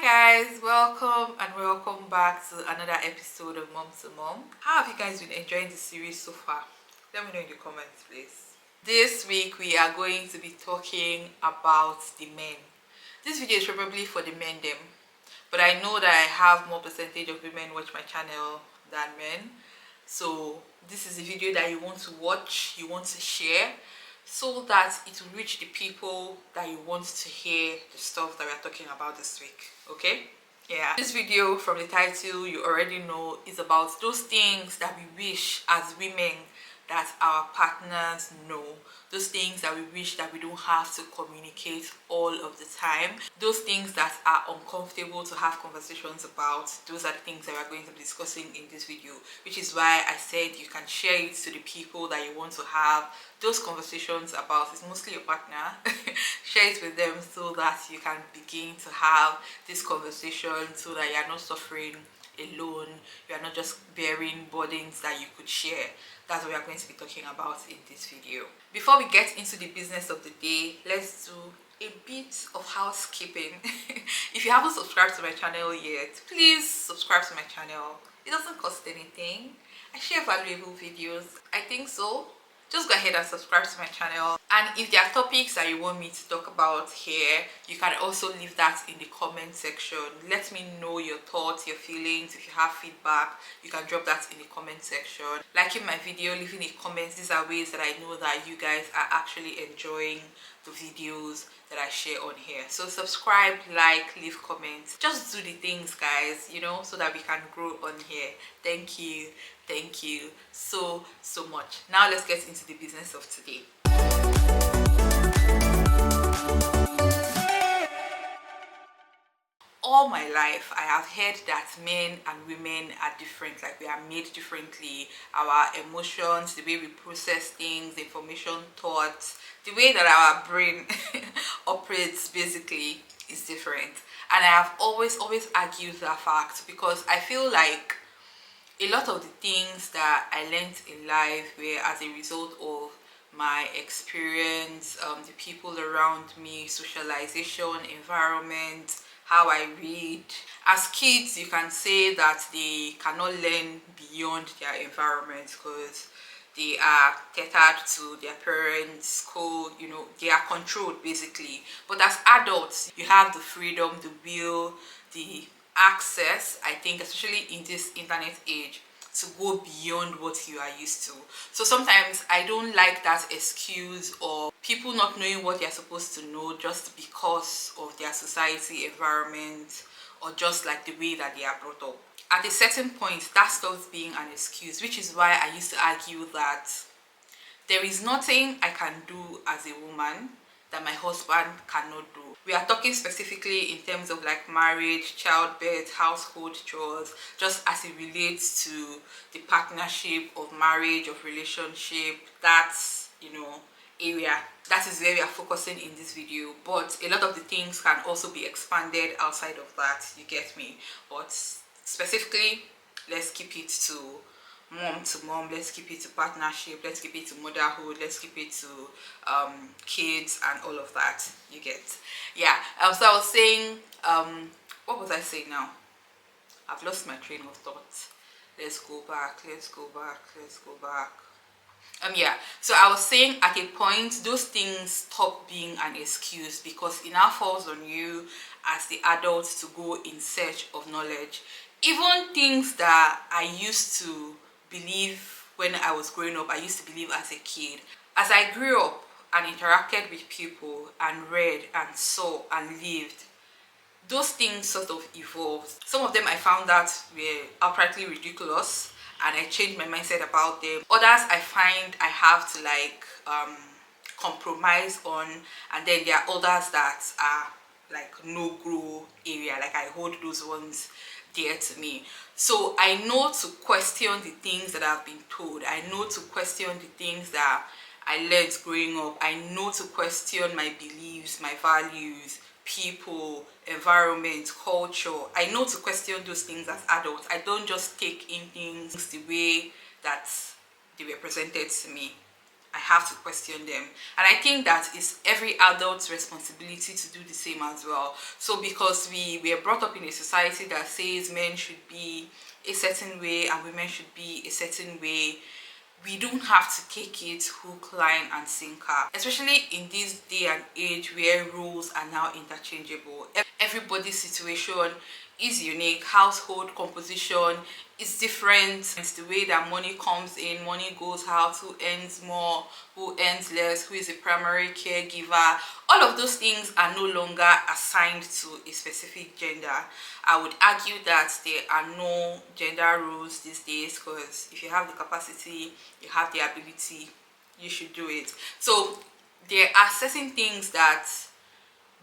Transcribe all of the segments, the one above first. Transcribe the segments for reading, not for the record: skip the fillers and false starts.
Hi guys, welcome and welcome back to another episode of Mum2Mum. How have you guys been enjoying the series so far? Let me know in the comments please. This week we are going to be talking about the men. This video is probably for the men them, but I know that I have more percentage of women watch my channel than men. So this is a video that you want to watch, you want to share, so that it will reach the people that you want to hear the stuff that we're talking about this week. Okay? Yeah. This video, from the title you already know, is about those things that we wish as women that our partners know, those things that we wish that we don't have to communicate all of the time, those things that are uncomfortable to have conversations about. Those are the things that we're going to be discussing in this video, which is why I said you can share it to the people that you want to have those conversations about. It's mostly your partner. Share it with them so that you can begin to have this conversation, so that you're not suffering alone, you are not just bearing burdens that you could share. That's what we are going to be talking about in this video. Before we get into the business of the day, let's do a bit of housekeeping. If you haven't subscribed to my channel yet, please subscribe to my channel. It doesn't cost anything. I share valuable videos. I think so. Just go ahead and subscribe to my channel. And if there are topics that you want me to talk about here, you can also leave that in the comment section. Let me know your thoughts, your feelings. If you have feedback, you can drop that in the comment section. Liking my video, leaving a comment. These are ways that I know that you guys are actually enjoying the videos that I share on here. So subscribe, like, leave comments. Just do the things, guys, you know, so that we can grow on here. Thank you so much. Now let's get into the business of today. All my life I have heard that men and women are different, like we are made differently. Our emotions, the way we process things, information, thoughts, the way that our brain operates basically is different. And I have always argued that fact, because I feel like a lot of the things that I learned in life were as a result of my experience, the people around me, socialization, environment, how I read. As kids, you can say that they cannot learn beyond their environment because they are tethered to their parents, school, you know, they are controlled basically. But as adults, you have the freedom, the will, the access, I think, especially in this internet age, to go beyond what you are used to. So sometimes I don't like that excuse of people not knowing what they're supposed to know just because of their society, environment, or just like the way that they are brought up. At a certain point, that stops being an excuse, which is why I used to argue that there is nothing I can do as a woman that my husband cannot do. We are talking specifically in terms of like marriage, childbirth, household chores, just as it relates to the partnership of marriage, of relationship. That's, you know, area. That is where we are focusing in this video. But a lot of the things can also be expanded outside of that, you get me? But specifically, let's keep it to mom to mom, let's keep it to partnership, let's keep it to motherhood, let's keep it to kids and all of that, you get. Yeah. So I was saying, what was I saying now? I've lost my train of thought. Let's go back. Yeah, so I was saying at a point those things stop being an excuse, because it now falls on you as the adult to go in search of knowledge. Even things that I used to believe when I was growing up, I used to believe as a kid. As I grew up and interacted with people and read and saw and lived, those things sort of evolved. Some of them I found that were outrightly ridiculous, and I changed my mindset about them. Others I find I have to like compromise on, and then there are others that are like no grow area, like I hold those ones dear to me. So I know to question the things that I've been told. I know to question the things that I learned growing up. I know to question my beliefs, my values, people, environment, culture. I know to question those things as adults. I don't just take in things the way that they were presented to me. I have to question them. And I think that is every adult's responsibility to do the same as well. So because we were brought up in a society that says men should be a certain way and women should be a certain way, we don't have to take it hook, line and sinker, especially in this day and age where roles are now interchangeable. Everybody's situation is unique, household composition is different, it's the way that money comes in, money goes out, who earns more, who earns less, who is a primary caregiver. All of those things are no longer assigned to a specific gender. I would argue that there are no gender roles these days, because if you have the capacity, you have the ability, you should do it. So there are certain things that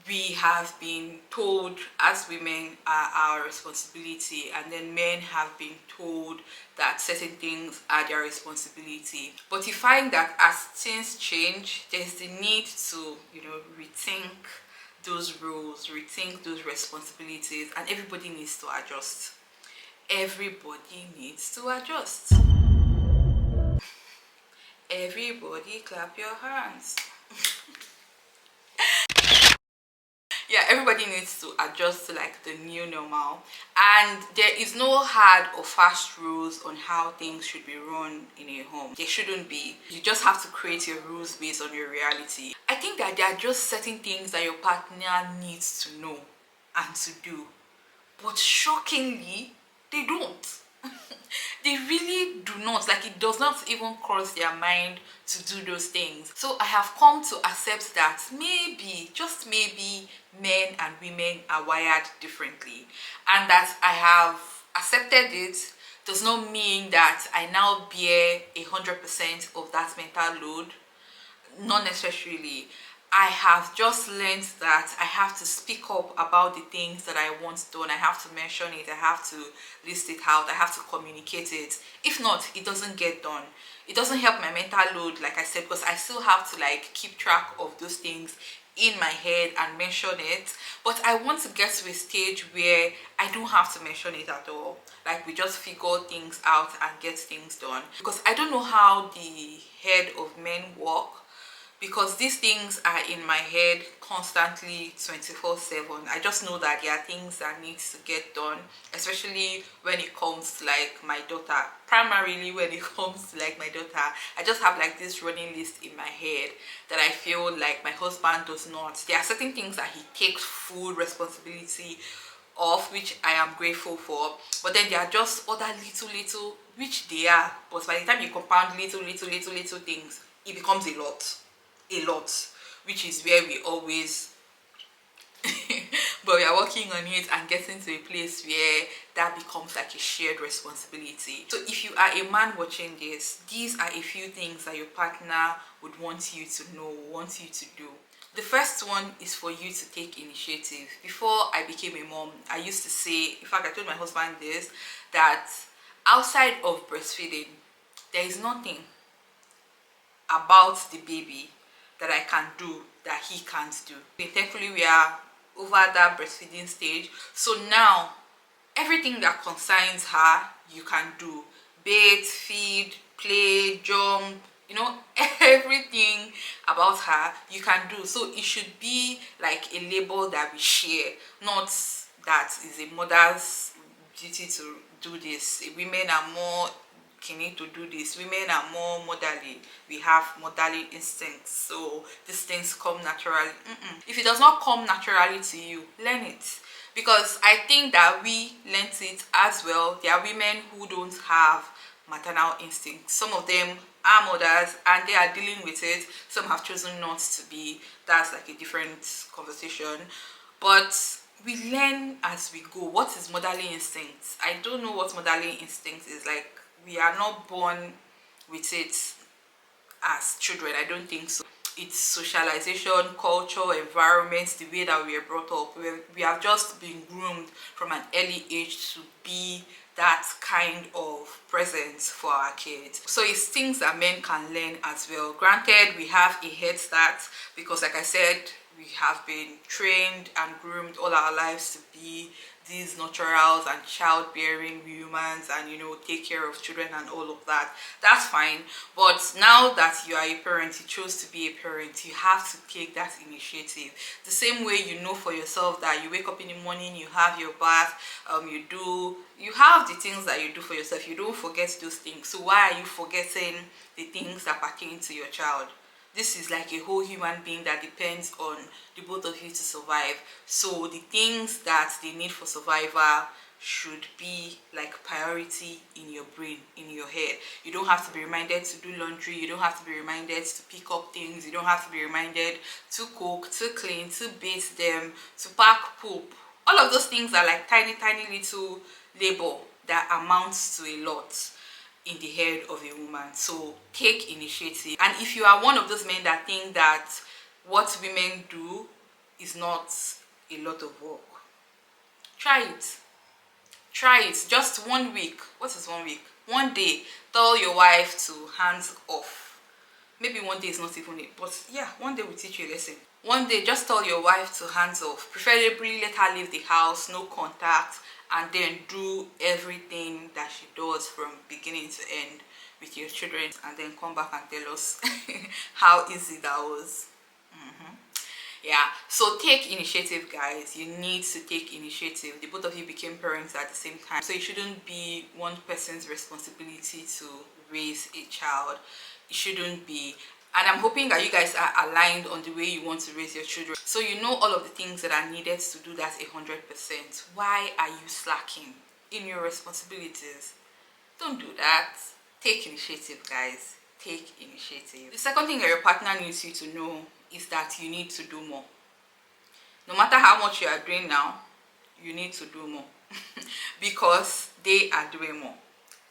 we have been told as women are our responsibility, and then men have been told that certain things are their responsibility. But you find that as things change, there's the need to, rethink those roles, rethink those responsibilities, and everybody needs to adjust. Everybody needs to adjust. Everybody clap your hands. Yeah, everybody needs to adjust to like the new normal, and there is no hard or fast rules on how things should be run in a home. There shouldn't be. You just have to create your rules based on your reality. I think that there are just certain things that your partner needs to know and to do, but shockingly they don't. They really do not. Like, it does not even cross their mind to do those things. So I have come to accept that maybe, just maybe, men and women are wired differently, and that I have accepted it does not mean that I now bear 100% of that mental load. Not necessarily. I have just learned that I have to speak up about the things that I want done. I have to mention it, I have to list it out, I have to communicate it. If not, it doesn't get done. It doesn't help my mental load, like I said, because I still have to like keep track of those things in my head and mention it. But I want to get to a stage where I don't have to mention it at all. Like, we just figure things out and get things done. Because I don't know how the head of men work, because these things are in my head constantly 24/7. I just know that there are things that needs to get done, especially when it comes to like my daughter. Primarily when it comes to like my daughter, I just have like this running list in my head that I feel like my husband does not. There are certain things that he takes full responsibility of, which I am grateful for, but then there are just other little, which they are, but by the time you compound little things, it becomes a lot, which is where we always but we are working on it and getting to a place where that becomes like a shared responsibility. So if you are a man watching this, these are a few things that your partner would want you to know, want you to do. The first one is for you to take initiative. Before I became a mom, I used to say, in fact I told my husband this, that outside of breastfeeding, there is nothing about the baby that I can do that he can't do. Thankfully we are over that breastfeeding stage, so now everything that concerns her you can do. Bathe, feed, play, jump, everything about her you can do. So it should be like a label that we share, not that is a mother's duty to do this. Women are more keen to do this, women are more motherly, we have motherly instincts, so these things come naturally. If it does not come naturally to you, learn it, because I think that we learnt it as well. There are women who don't have maternal instincts. Some of them are mothers and they are dealing with it, some have chosen not to be. That's like a different conversation, but we learn as we go. What is motherly instinct? I don't know what motherly instinct is. Like, we are not born with it as children, I don't think so. It's socialization, culture, environment, the way that we are brought up. We have just been groomed from an early age to be that kind of presence for our kids. So it's things that men can learn as well. Granted, we have a head start because, like I said, we have been trained and groomed all our lives to be these naturals and childbearing humans, and take care of children and all of that. That's fine. But now that you are a parent, you chose to be a parent, you have to take that initiative. The same way for yourself that you wake up in the morning, you have your bath, you have the things that you do for yourself. You don't forget those things. So why are you forgetting the things that pertain to your child? This is like a whole human being that depends on the both of you to survive. So the things that they need for survival should be like priority in your brain, in your head. You don't have to be reminded to do laundry. You don't have to be reminded to pick up things. You don't have to be reminded to cook, to clean, to bathe them, to pack poop. All of those things are like tiny little labor that amounts to a lot in the head of a woman. So take initiative. And if you are one of those men that think that what women do is not a lot of work, try it. Just 1 week. What is 1 week? One day, tell your wife to hands off. Maybe one day is not even it, but yeah, one day will teach you a lesson. One day, just tell your wife to hands off. Preferably let her leave the house, no contact, and then do everything that she does from beginning to end with your children, and then come back and tell us how easy that was. Yeah, so take initiative, guys. You need to take initiative. The both of you became parents at the same time, so it shouldn't be one person's responsibility to raise a child. It shouldn't be. And I'm hoping that you guys are aligned on the way you want to raise your children. So you know all of the things that are needed to do that 100%. Why are you slacking in your responsibilities? Don't do that. Take initiative, guys. Take initiative. The second thing that your partner needs you to know is that you need to do more. No matter how much you are doing now, you need to do more because they are doing more,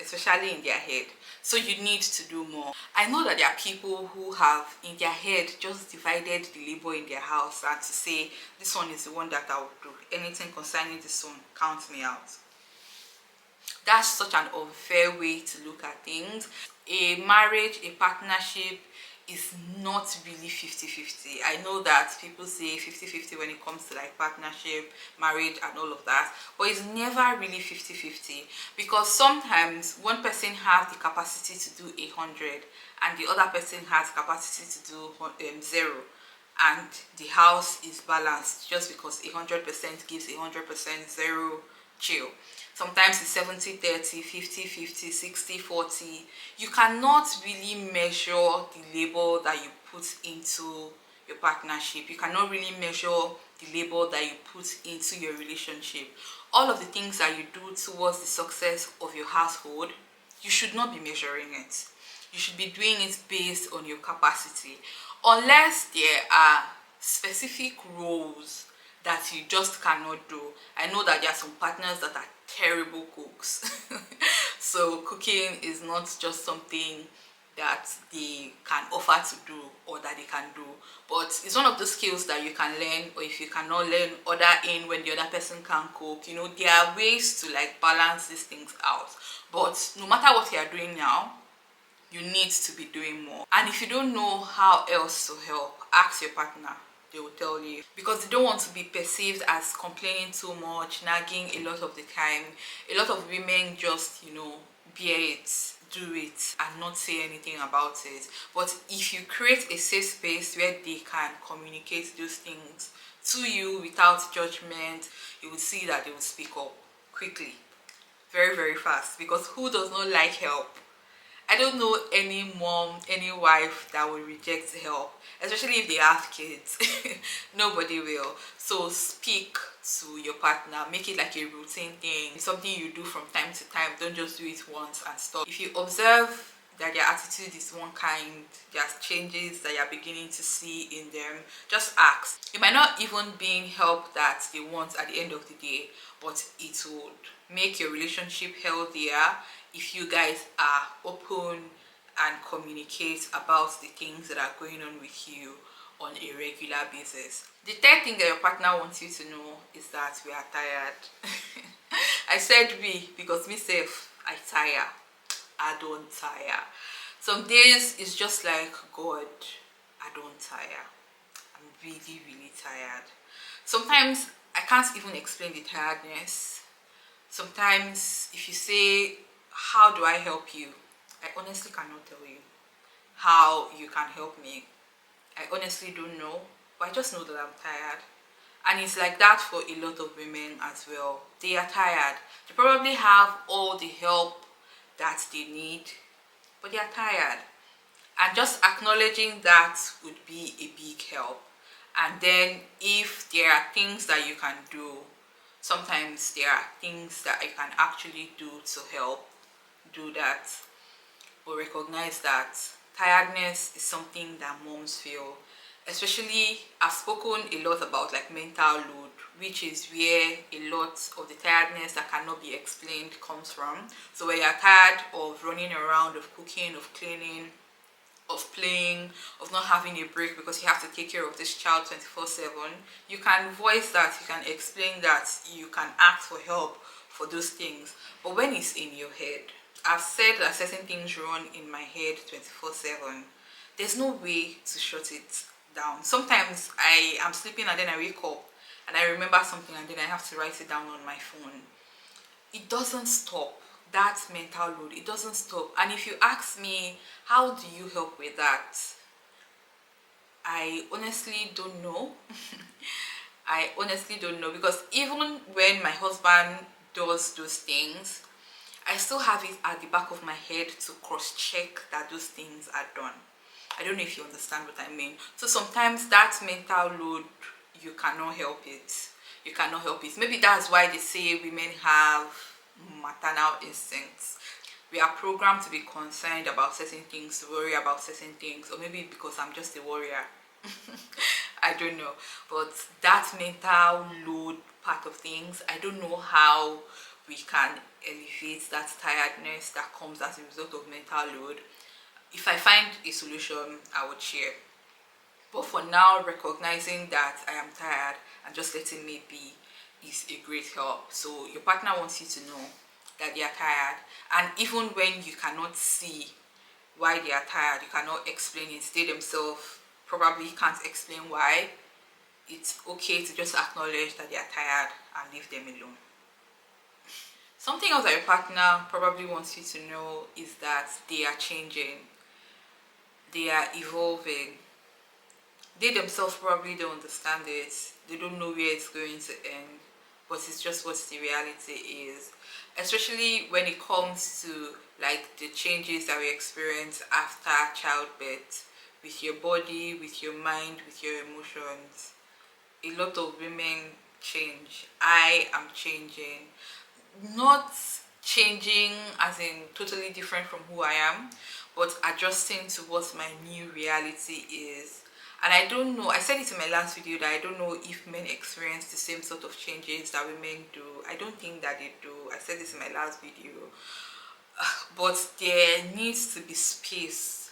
especially in their head. So you need to do more. I know that there are people who have in their head just divided the labor in their house and to say, this one is the one that I will do. Anything concerning this one, count me out. That's such an unfair way to look at things. A marriage, a partnership is not really 50-50. I know that people say 50-50 when it comes to like partnership, marriage and all of that, but it's never really 50-50 because sometimes one person has the capacity to do 100 and the other person has capacity to do 0, and the house is balanced just because 100% gives 100%, 0 chill. Sometimes it's 70-30, 50-50, 60-40. You cannot really measure the labor that you put into your partnership. You cannot really measure the labor that you put into your relationship. All of the things that you do towards the success of your household, you should not be measuring it. You should be doing it based on your capacity. Unless there are specific roles that you just cannot do. I know that there are some partners that are terrible cooks. So cooking is not just something that they can offer to do or that they can do, but it's one of the skills that you can learn, or if you cannot learn, order in when the other person can cook. There are ways to like balance these things out. But no matter what you are doing now, you need to be doing more. And if you don't know how else to help, ask your partner. They will tell you, because they don't want to be perceived as complaining too much, nagging a lot of the time. A lot of women just bear it, do it, and not say anything about it. But if you create a safe space where they can communicate those things to you without judgment, you will see that they will speak up quickly, very fast. Because who does not like help? I don't know any mom, any wife that will reject help, especially if they have kids. Nobody will. So speak to your partner, make it like a routine thing. It's something you do from time to time. Don't just do it once and stop. If you observe that their attitude is one kind, there's changes that you're beginning to see in them, just ask. It might not even be help that they want at the end of the day, but it would make your relationship healthier if you guys are open and communicate about the things that are going on with you on a regular basis. The third thing that your partner wants you to know is that we are tired. I said we because myself, I tire. I don't tire. Some days it's just like, God, I don't tire. I'm really tired. Sometimes I can't even explain the tiredness. Sometimes if you say, how do I help you? I honestly cannot tell you how you can help me. I honestly don't know, but I just know that I'm tired. And it's like that for a lot of women as well. They are tired. They probably have all the help that they need, but they are tired. And just acknowledging that would be a big help. And then if there are things that you can do, sometimes there are things that you can actually do to help do that, or recognize that tiredness is something that moms feel. Especially, I've spoken a lot about like mental load, which is where a lot of the tiredness that cannot be explained comes from. So when you're tired of running around, of cooking, of cleaning, of playing, of not having a break because you have to take care of this child 24/7, you can voice that, you can explain that, you can ask for help for those things. But when it's in your head, I've said that certain things run in my head 24/7. There's no way to shut it down. Sometimes I am sleeping and then I wake up and I remember something and then I have to write it down on my phone. It doesn't stop. That mental load, it doesn't stop. And if you ask me, how do you help with that? I honestly don't know. I honestly don't know, because even when my husband does those things, I still have it at the back of my head to cross-check that those things are done. I don't know if you understand what I mean. So sometimes that mental load, you cannot help it. You cannot help it. Maybe that's why they say women have maternal instincts. We are programmed to be concerned about certain things, to worry about certain things, or maybe because I'm just a warrior. I don't know. But that mental load part of things, I don't know how we can elevate that tiredness that comes as a result of mental load. If I find a solution, I would share. But for now, recognizing that I am tired and just letting me be is a great help. So your partner wants you to know that they are tired, and even when you cannot see why they are tired, you cannot explain it, they themselves probably can't explain why, it's okay to just acknowledge that they are tired and leave them alone. Something else that your partner probably wants you to know is that they are changing, they are evolving. They themselves probably don't understand it, they don't know where it's going to end, but it's just what the reality is. Especially when it comes to like the changes that we experience after childbirth, with your body, with your mind, with your emotions. A lot of women change. I am changing. Not changing as in totally different from who I am, but adjusting to what my new reality is. And I don't know, I said it in my last video that I don't know if men experience the same sort of changes that women do. I don't think that they do. I said this in my last video. But there needs to be space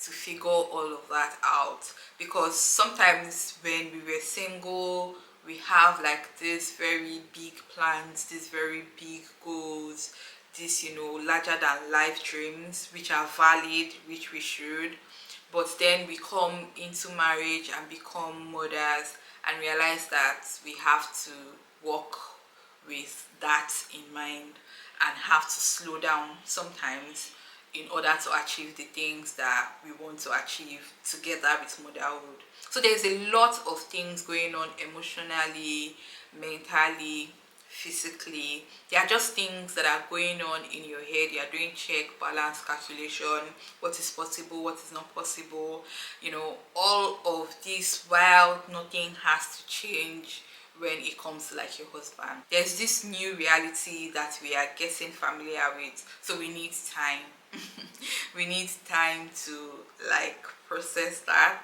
to figure all of that out, because sometimes when we were single, we have like this very big plans, these very big goals, this, you know, larger than life dreams, which are valid, which we should. But then we come into marriage and become mothers and realize that we have to work with that in mind and have to slow down sometimes in order to achieve the things that we want to achieve together with motherhood. So there's a lot of things going on emotionally, mentally, physically. There are just things that are going on in your head. You are doing check, balance, calculation, what is possible, what is not possible, you know, all of this, while nothing has to change when it comes to like your husband. There's this new reality that we are getting familiar with, so we need time. We need time to like process that,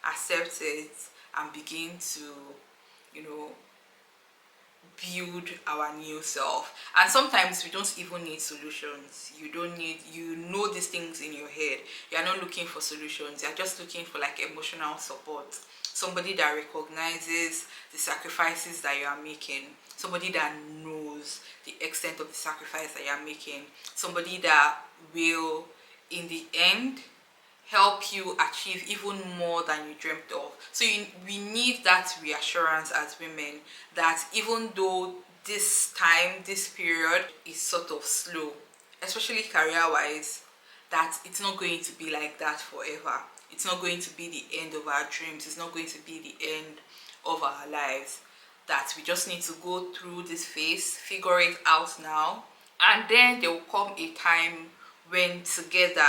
accept it, and begin to, you know, build our new self. And sometimes we don't even need solutions. You don't need, you know, these things in your head. You're not looking for solutions, you're just looking for like emotional support. Somebody that recognizes the sacrifices that you are making, somebody that knows the extent of the sacrifice that you are making, somebody that will in the end help you achieve even more than you dreamt of. So we need that reassurance as women that even though this period is sort of slow, especially career-wise, that it's not going to be like that forever. It's not going to be the end of our dreams. It's not going to be the end of our lives. That we just need to go through this phase, figure it out now, and then there will come a time when together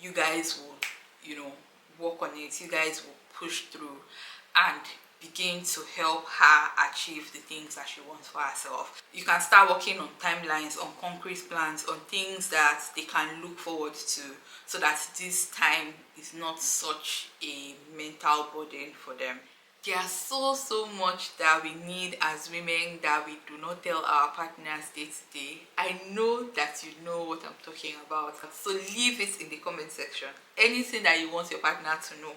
you guys will, work on it. You guys will push through and begin to help her achieve the things that she wants for herself. You can start working on timelines, on concrete plans, on things that they can look forward to, so that this time is not such a mental burden for them. There's so much that we need as women that we do not tell our partners day to day. I know that you know what I'm talking about, so leave it in the comment section. Anything that you want your partner to know,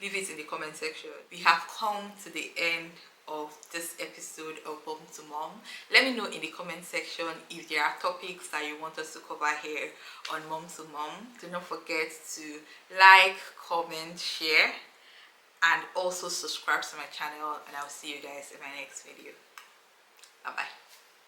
leave it in the comment section. We have come to the end of this episode of Mum2Mum. Let me know in the comment section if there are topics that you want us to cover here on Mum2Mum. Do not forget to like, comment, share, and also subscribe to my channel, and I'll see you guys in my next video. Bye bye.